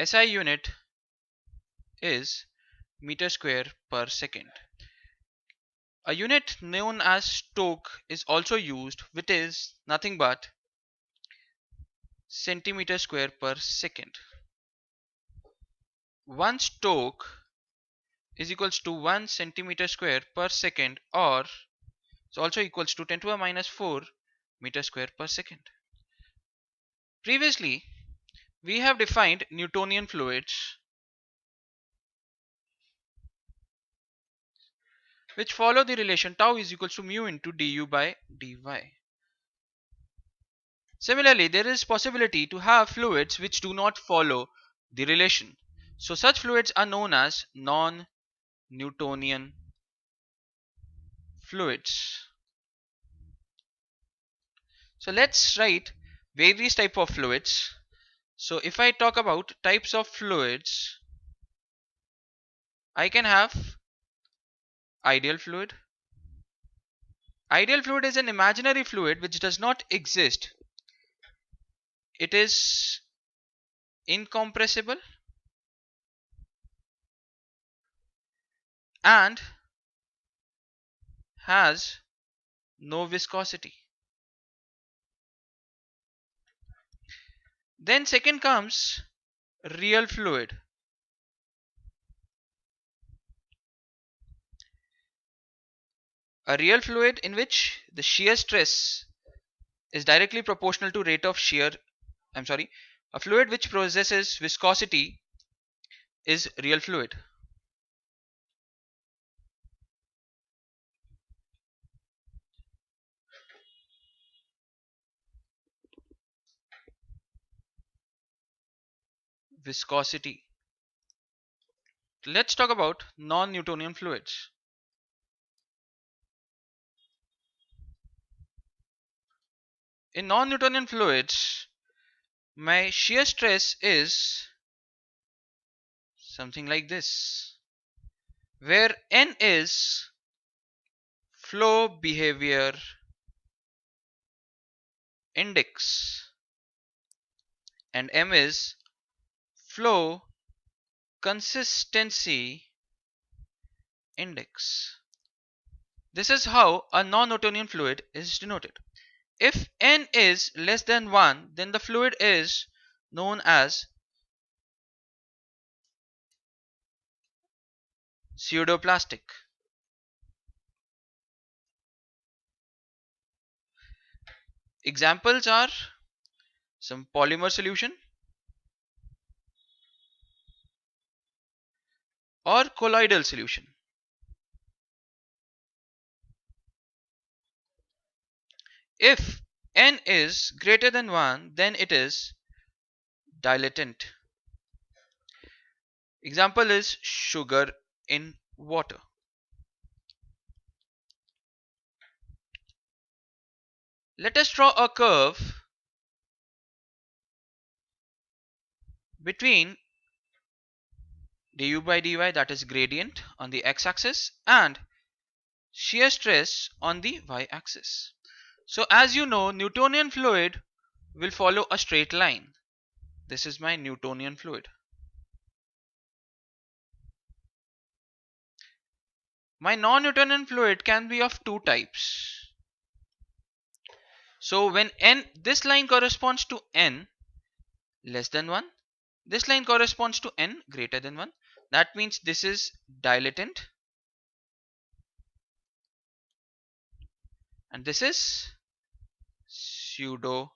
SI unit is meter square per second. A unit known as Stoke is also used, which is nothing but centimeter square per second. 1 Stoke is equals to 1 centimeter square per second, or it's also equals to 10 to the minus 4 meter square per second. Previously, we have defined Newtonian fluids which follow the relation tau is equals to mu into du by dy. Similarly, there is possibility to have fluids which do not follow the relation. So such fluids are known as non-Newtonian fluids. So let's write various type of fluids. So if I talk about types of fluids, I can have ideal fluid. Ideal fluid is an imaginary fluid which does not exist. It is incompressible and has no viscosity. Then second comes real fluid. A real fluid in which the shear stress is directly proportional to rate of shear. A fluid which possesses viscosity is real fluid. Viscosity. Let's talk about non-Newtonian fluids. In non-Newtonian fluids, my shear stress is something like this, where N is flow behavior index and M is flow consistency index. This is how a non-Newtonian fluid is denoted. If N is less than 1, then the fluid is known as pseudoplastic. Examples are some polymer solution or colloidal solution. If N is greater than 1, then it is dilatant. Example is sugar in water. Let us draw a curve between du by dy, that is gradient, on the x-axis and shear stress on the y-axis. So as you know, Newtonian fluid will follow a straight line. This is my Newtonian fluid. My non-Newtonian fluid can be of two types. So when this line corresponds to n less than 1, this line corresponds to n greater than 1. That means this is dilatant and this is pseudoplastic.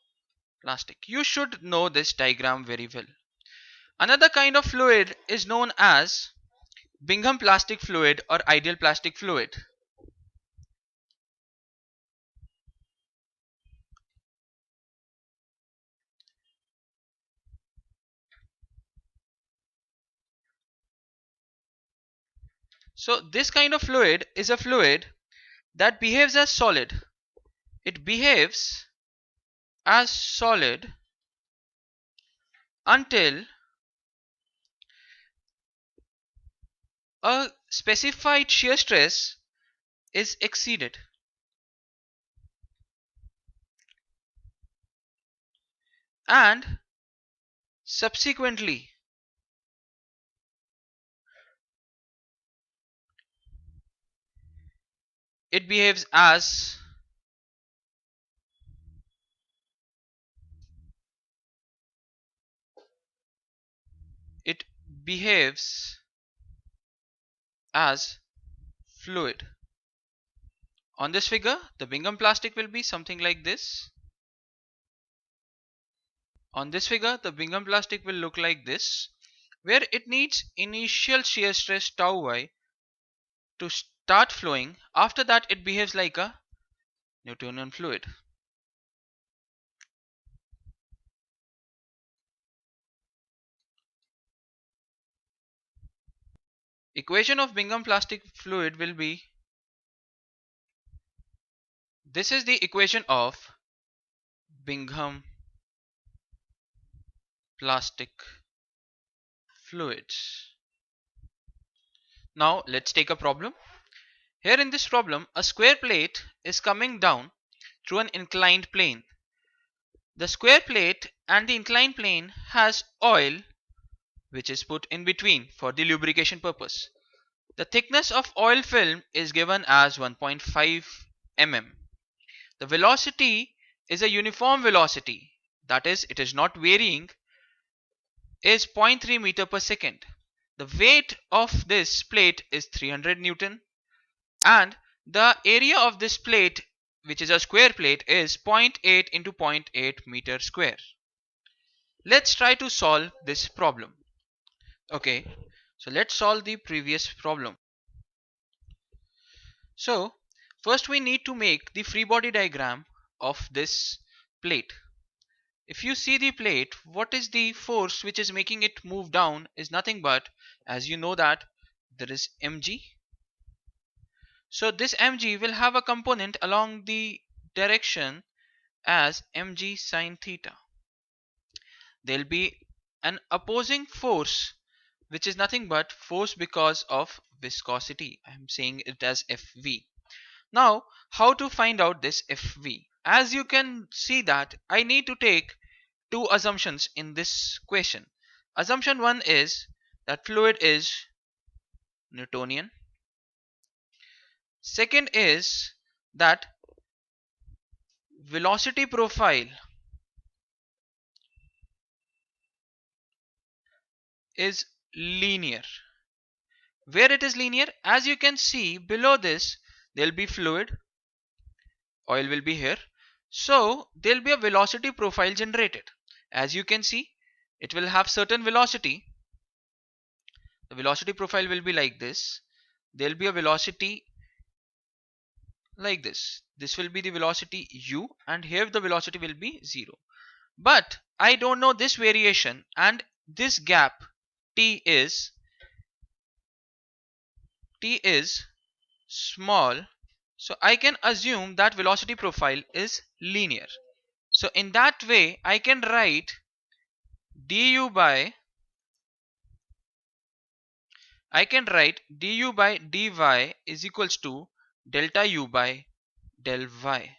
You should know this diagram very well. Another kind of fluid is known as Bingham plastic fluid or ideal plastic fluid. So this kind of fluid is a fluid that behaves as solid. It behaves as solid until a specified shear stress is exceeded. And subsequently it behaves as it behaves as fluid. On this figure, the Bingham plastic will be something like this. On this figure, the Bingham plastic will look like this, where it needs initial shear stress tau y to start flowing. After that, it behaves like a Newtonian fluid. Equation of Bingham plastic fluid will be, this is the equation of Bingham plastic fluids. Now let's take a problem. Here in this problem, a square plate is coming down through an inclined plane. The square plate and the inclined plane has oil which is put in between for the lubrication purpose. The thickness of oil film is given as 1.5 mm. The velocity is a uniform velocity, that is, it is not varying, is 0.3 meter per second. The weight of this plate is 300 Newton, and the area of this plate, which is a square plate, is 0.8 into 0.8 meter square. Let's try to solve this problem. Okay, so let's solve the previous problem. So first we need to make the free body diagram of this plate. If you see the plate, what is the force which is making it move down is nothing but, as you know, that there is mg. So this mg will have a component along the direction as mg sine theta. There will be an opposing force which is nothing but force because of viscosity. I am saying it as Fv. Now how to find out this Fv? As you can see that I need to take two assumptions in this question. Assumption 1 is that fluid is Newtonian. Second is that velocity profile is linear. Where it is linear, as you can see below this, there will be fluid, oil will be here, so there will be a velocity profile generated. As you can see, it will have certain velocity. The velocity profile will be like this. There will be a velocity like this. This will be the velocity u, and here the velocity will be 0. But I don't know this variation, and this gap t is small, so I can assume that velocity profile is linear. So in that way I can write du by dy is equals to delta u by del y,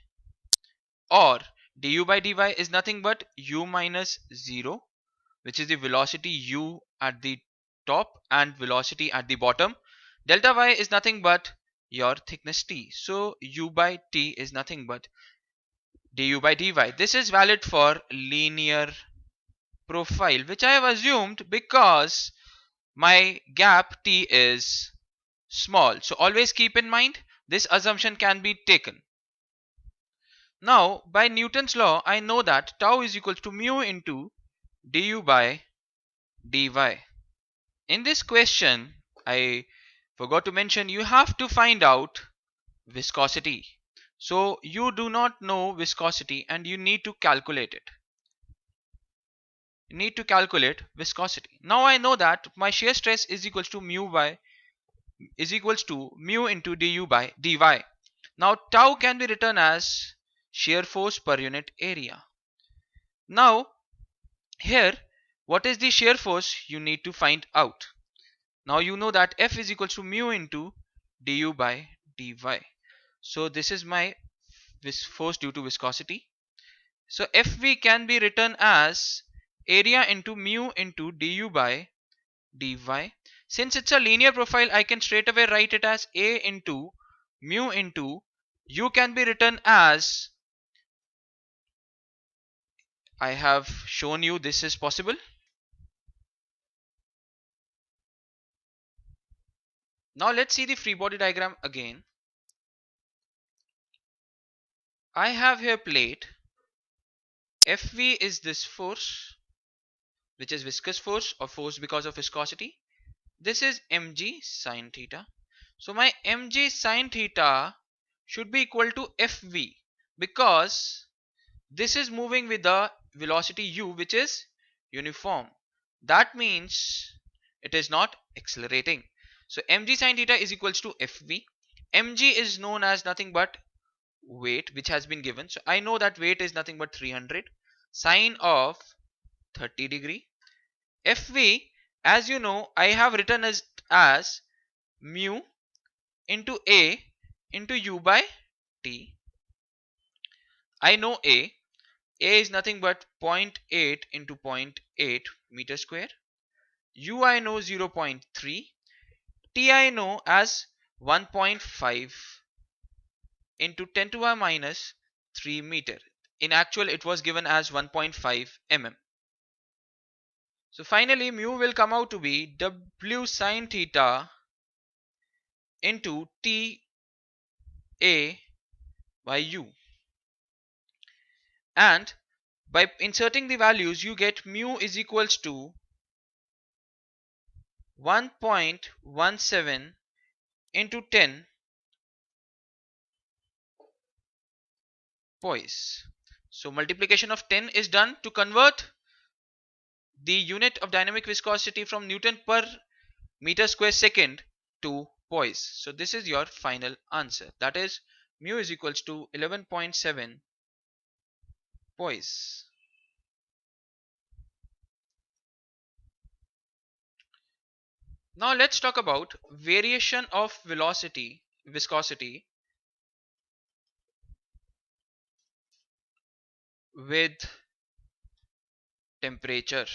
or du by dy is nothing but u minus 0, which is the velocity u at the top and velocity at the bottom. Delta y is nothing but your thickness t, so u by t is nothing but du by dy. This is valid for linear profile, which I have assumed because my gap t is small. So always keep in mind this assumption can be taken. Now by Newton's law I know that tau is equal to mu into du by dy. In this question I forgot to mention you have to find out viscosity. So you do not know viscosity and you need to calculate it. You need to calculate viscosity. Now I know that my shear stress is equals to mu into du by dy. Now tau can be written as shear force per unit area. Now here, what is the shear force you need to find out? Now you know that F is equals to mu into du by dy. So this is my force due to viscosity. So Fv can be written as area into mu into du by dy. Since it's a linear profile, I can straight away write it as A into mu into u can be written as, I have shown you this is possible. Now let's see the free body diagram again. I have here plate. Fv is this force, which is viscous force or force because of viscosity. This is mg sine theta. So my mg sine theta should be equal to Fv, because this is moving with the velocity u, which is uniform. That means it is not accelerating. So mg sine theta is equals to Fv. Mg is known as nothing but weight, which has been given. So I know that weight is nothing but 300 sine of 30 degree. Fv, as you know, I have written as mu into a into u by t. I know a is nothing but zero point 0.8 into 0.8 meter square. U I know 0.3. T I know as 1.5 into 10 to the minus 3 meter. In actual, it was given as 1.5 mm. So finally, mu will come out to be W sine theta into T A by U. And by inserting the values, you get mu is equals to 1.17 into 10 poise. So multiplication of 10 is done to convert the unit of dynamic viscosity from Newton per meter square second to poise. So this is your final answer. That is mu is equals to 11.7 poise. Now let's talk about variation of viscosity with temperature.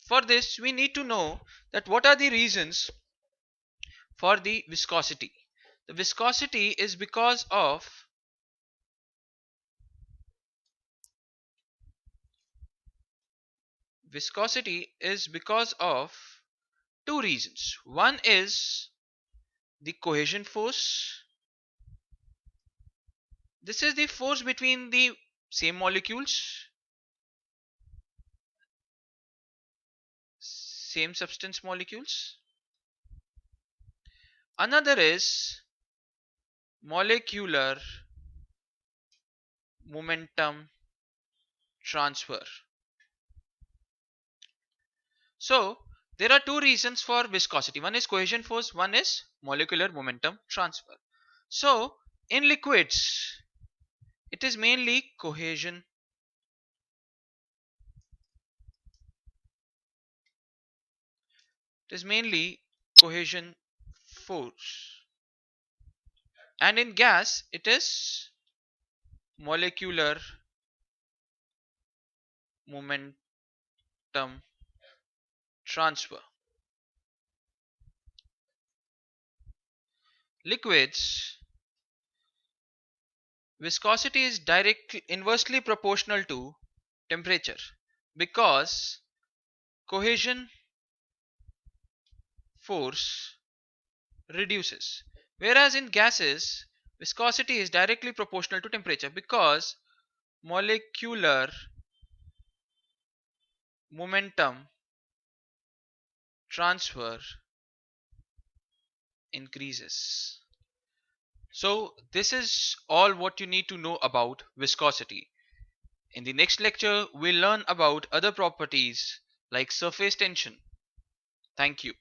For this, we need to know that what are the reasons for the viscosity. The viscosity is because of two reasons. One is the cohesion force. This is the force between the same molecules, same substance molecules. Another is molecular momentum transfer. So there are two reasons for viscosity. One is cohesion force, one is molecular momentum transfer. So in liquids, it is mainly cohesion force, and in gas it is molecular momentum transfer. Liquids, viscosity is directly inversely proportional to temperature, because cohesion force reduces, whereas in gases viscosity is directly proportional to temperature, because molecular momentum transfer increases. So this is all what you need to know about viscosity. In the next lecture, we'll learn about other properties like surface tension. Thank you.